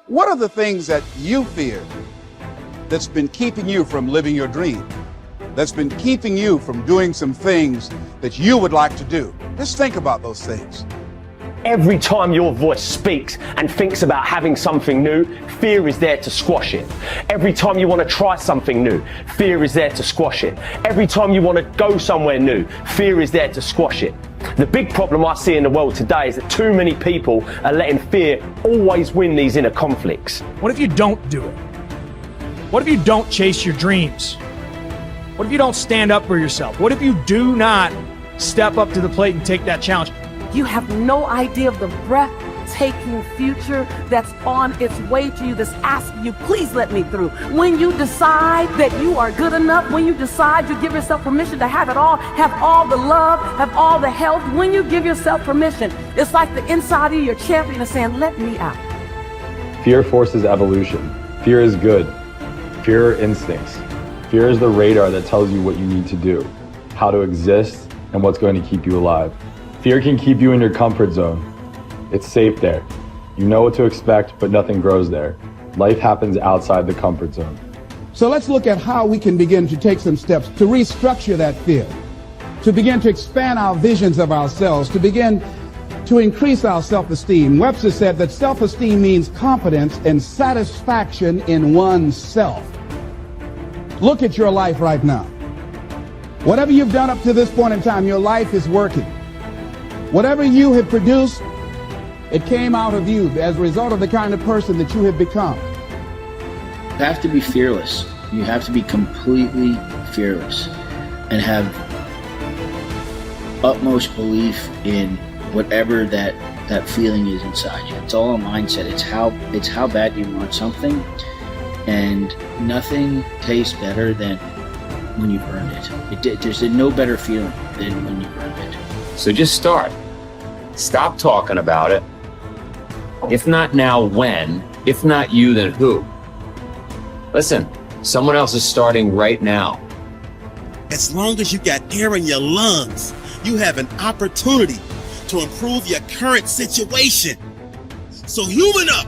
What are the things that you fear that's been keeping you from living your dream? That's been keeping you from doing some things that you would like to do? Just think about those things. Every time your voice speaks and thinks about having something new, fear is there to squash it. Every time you want to try something new, fear is there to squash it. Every time you want to go somewhere new, fear is there to squash it. The big problem I see in the world today is that too many people are letting fear always win these inner conflicts. What if you don't do it? What if you don't chase your dreams? What if you don't stand up for yourself? What if you do not step up to the plate and take that challenge? You have no idea of the breathtaking future that's on its way to you, that's asking you, please let me through. When you decide that you are good enough, when you decide you give yourself permission to have it all, have all the love, have all the health, when you give yourself permission, it's like the inside of your champion is saying, let me out. Fear forces evolution. Fear is good. Fear are instincts. Fear is the radar that tells you what you need to do, how to exist, and what's going to keep you alive. Fear can keep you in your comfort zone. It's safe there. You know what to expect, but nothing grows there. Life happens outside the comfort zone. So let's look at how we can begin to take some steps to restructure that fear, to begin to expand our visions of ourselves, to begin to increase our self-esteem. Webster said that self-esteem means confidence and satisfaction in oneself. Look at your life right now. Whatever you've done up to this point in time, your life is working. Whatever you have produced, it came out of you as a result of the kind of person that you have become. You have to be fearless. You have to be completely fearless and have utmost belief in whatever that feeling is inside you. It's all a mindset. It's how bad you want something, and nothing tastes better than when you've earned it. There's no better feeling than when you've earned it. So just start. Stop talking about it. If not now, when? If not you, then who? Listen, someone else is starting right now. As long as you got air in your lungs, you have an opportunity to improve your current situation. So human up.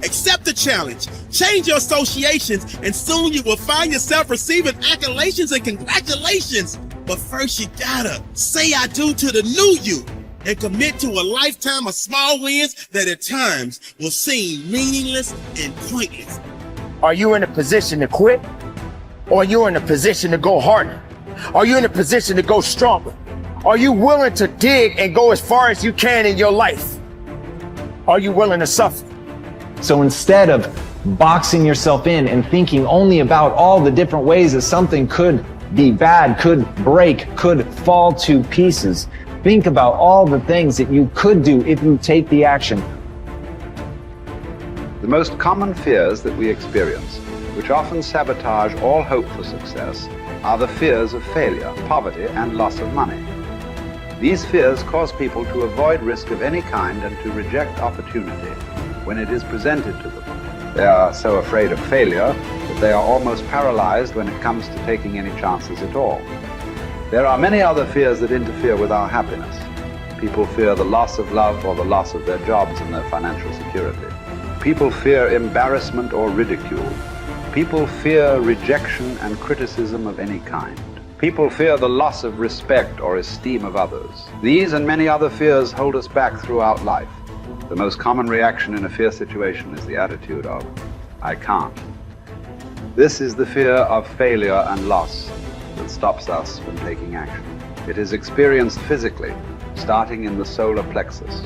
Accept the challenge. Change your associations, and soon you will find yourself receiving accolades and congratulations. But first you gotta say I do to the new you and commit to a lifetime of small wins that at times will seem meaningless and pointless. Are you in a position to quit? Or are you in a position to go harder? Are you in a position to go stronger? Are you willing to dig and go as far as you can in your life? Are you willing to suffer? So instead of boxing yourself in and thinking only about all the different ways that something could be bad, could break, could fall to pieces, think about all the things that you could do if you take the action. The most common fears that we experience, which often sabotage all hope for success, are the fears of failure, poverty, and loss of money. These fears cause people to avoid risk of any kind and to reject opportunity when it is presented to them. They are so afraid of failure that they are almost paralyzed when it comes to taking any chances at all. There are many other fears that interfere with our happiness. People fear the loss of love or the loss of their jobs and their financial security. People fear embarrassment or ridicule. People fear rejection and criticism of any kind. People fear the loss of respect or esteem of others. These and many other fears hold us back throughout life. The most common reaction in a fear situation is the attitude of, I can't. This is the fear of failure and loss that stops us from taking action. It is experienced physically, starting in the solar plexus.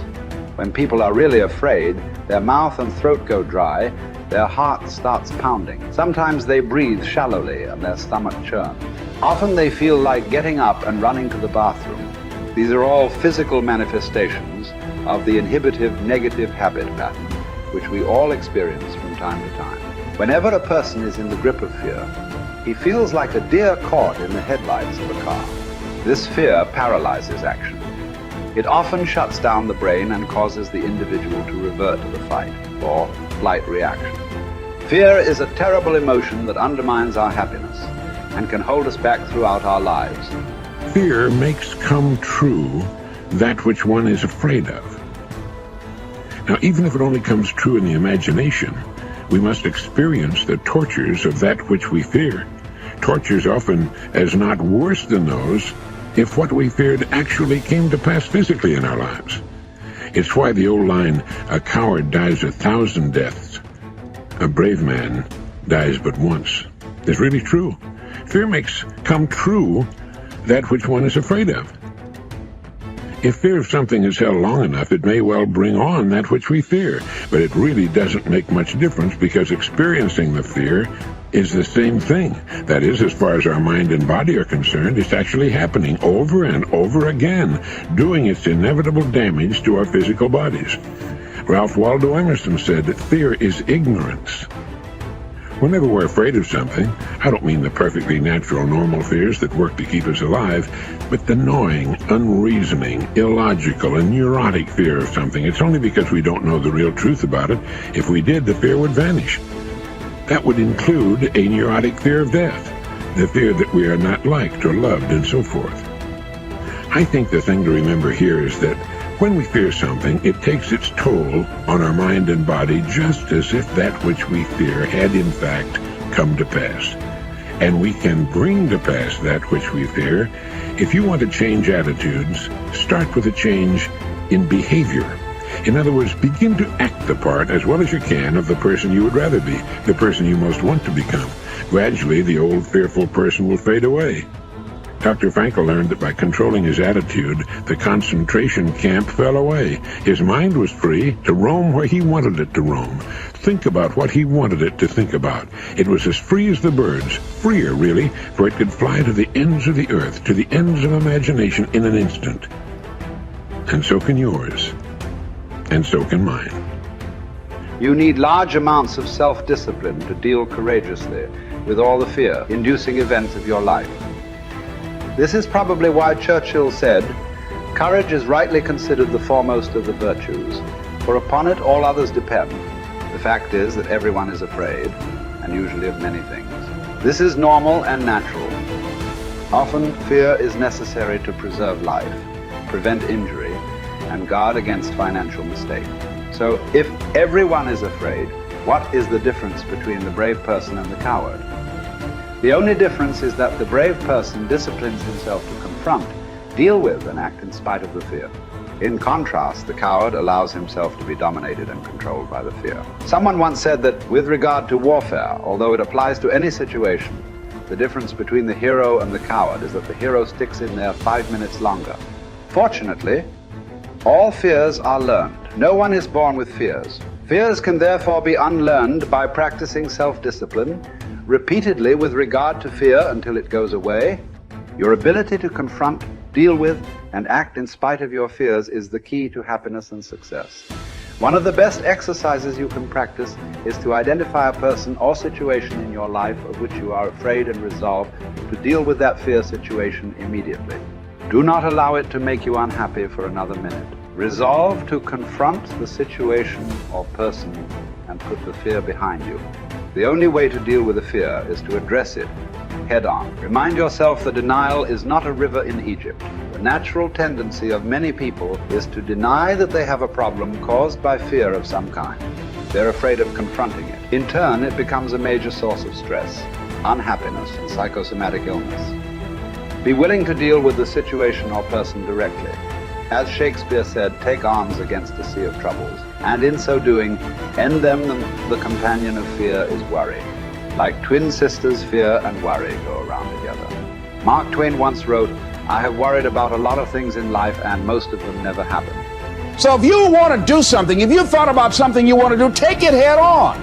When people are really afraid, their mouth and throat go dry, their heart starts pounding. Sometimes they breathe shallowly and their stomach churns. Often they feel like getting up and running to the bathroom. These are all physical manifestations of the inhibitive negative habit pattern, which we all experience from time to time. Whenever a person is in the grip of fear, he feels like a deer caught in the headlights of a car. This fear paralyzes action. It often shuts down the brain and causes the individual to revert to the fight or flight reaction. Fear is a terrible emotion that undermines our happiness and can hold us back throughout our lives. Fear makes come true that which one is afraid of. Now, even if it only comes true in the imagination, we must experience the tortures of that which we fear. Tortures often as not worse than those if what we feared actually came to pass physically in our lives. It's why the old line, "A coward dies 1,000 deaths. A brave man dies but once," is really true. Fear makes come true that which one is afraid of. If fear of something is held long enough, it may well bring on that which we fear, but it really doesn't make much difference because experiencing the fear is the same thing. That is, as far as our mind and body are concerned, it's actually happening over and over again, doing its inevitable damage to our physical bodies. Ralph Waldo Emerson said that fear is ignorance. Whenever we're afraid of something, I don't mean the perfectly natural, normal fears that work to keep us alive, but the gnawing, unreasoning, illogical, and neurotic fear of something. It's only because we don't know the real truth about it. If we did, the fear would vanish. That would include a neurotic fear of death, the fear that we are not liked or loved, and so forth. I think the thing to remember here is that when we fear something, it takes its toll on our mind and body just as if that which we fear had in fact come to pass. And we can bring to pass that which we fear. If you want to change attitudes, start with a change in behavior. In other words, begin to act the part as well as you can of the person you would rather be, the person you most want to become. Gradually, the old fearful person will fade away. Dr. Frankl learned that by controlling his attitude, the concentration camp fell away. His mind was free to roam where he wanted it to roam, think about what he wanted it to think about. It was as free as the birds, freer really, for it could fly to the ends of the earth, to the ends of imagination in an instant. And so can yours, and so can mine. You need large amounts of self-discipline to deal courageously with all the fear-inducing events of your life. This is probably why Churchill said, "Courage is rightly considered the foremost of the virtues, for upon it all others depend." The fact is that everyone is afraid, and usually of many things. This is normal and natural. Often fear is necessary to preserve life, prevent injury, and guard against financial mistake. So if everyone is afraid, what is the difference between the brave person and the coward? The only difference is that the brave person disciplines himself to confront, deal with, and act in spite of the fear. In contrast, the coward allows himself to be dominated and controlled by the fear. Someone once said that with regard to warfare, although it applies to any situation, the difference between the hero and the coward is that the hero sticks in there 5 minutes longer. Fortunately, all fears are learned. No one is born with fears. Fears can therefore be unlearned by practicing self-discipline repeatedly with regard to fear until it goes away. Your ability to confront, deal with, and act in spite of your fears is the key to happiness and success. One of the best exercises you can practice is to identify a person or situation in your life of which you are afraid and resolve to deal with that fear situation immediately. Do not allow it to make you unhappy for another minute. Resolve to confront the situation or person and put the fear behind you. The only way to deal with a fear is to address it head on. Remind yourself that denial is not a river in Egypt. The natural tendency of many people is to deny that they have a problem caused by fear of some kind. They're afraid of confronting it. In turn, it becomes a major source of stress, unhappiness, and psychosomatic illness. Be willing to deal with the situation or person directly. As Shakespeare said, take arms against a sea of troubles, and in so doing, end them. The companion of fear is worry. Like twin sisters, fear and worry go around together. Mark Twain once wrote, "I have worried about a lot of things in life, and most of them never happen." So if you want to do something, if you've thought about something you want to do, take it head on.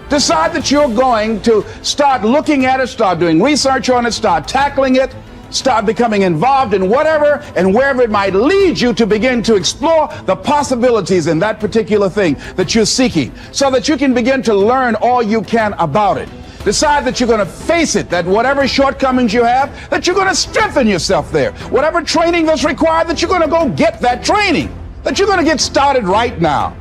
Decide that you're going to start looking at it, start doing research on it, start tackling it, start becoming involved in whatever and wherever it might lead you to begin to explore the possibilities in that particular thing that you're seeking so that you can begin to learn all you can about it. Decide that you're going to face it, that whatever shortcomings you have, that you're going to strengthen yourself there. Whatever training that's required, that you're going to go get that training, that you're going to get started right now.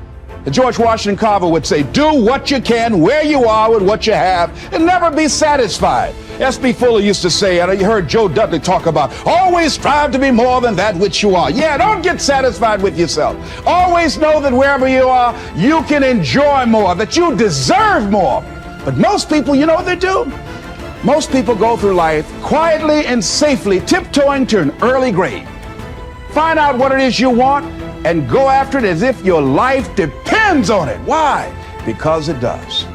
George Washington Carver would say, do what you can, where you are with what you have, and never be satisfied. S.B. Fuller used to say, and you heard Joe Dudley talk about, always strive to be more than that which you are. Yeah, don't get satisfied with yourself. Always know that wherever you are, you can enjoy more, that you deserve more. But most people, you know what they do? Most people go through life quietly and safely, tiptoeing to an early grave. Find out what it is you want and go after it as if your life depends on it. Why? Because it does.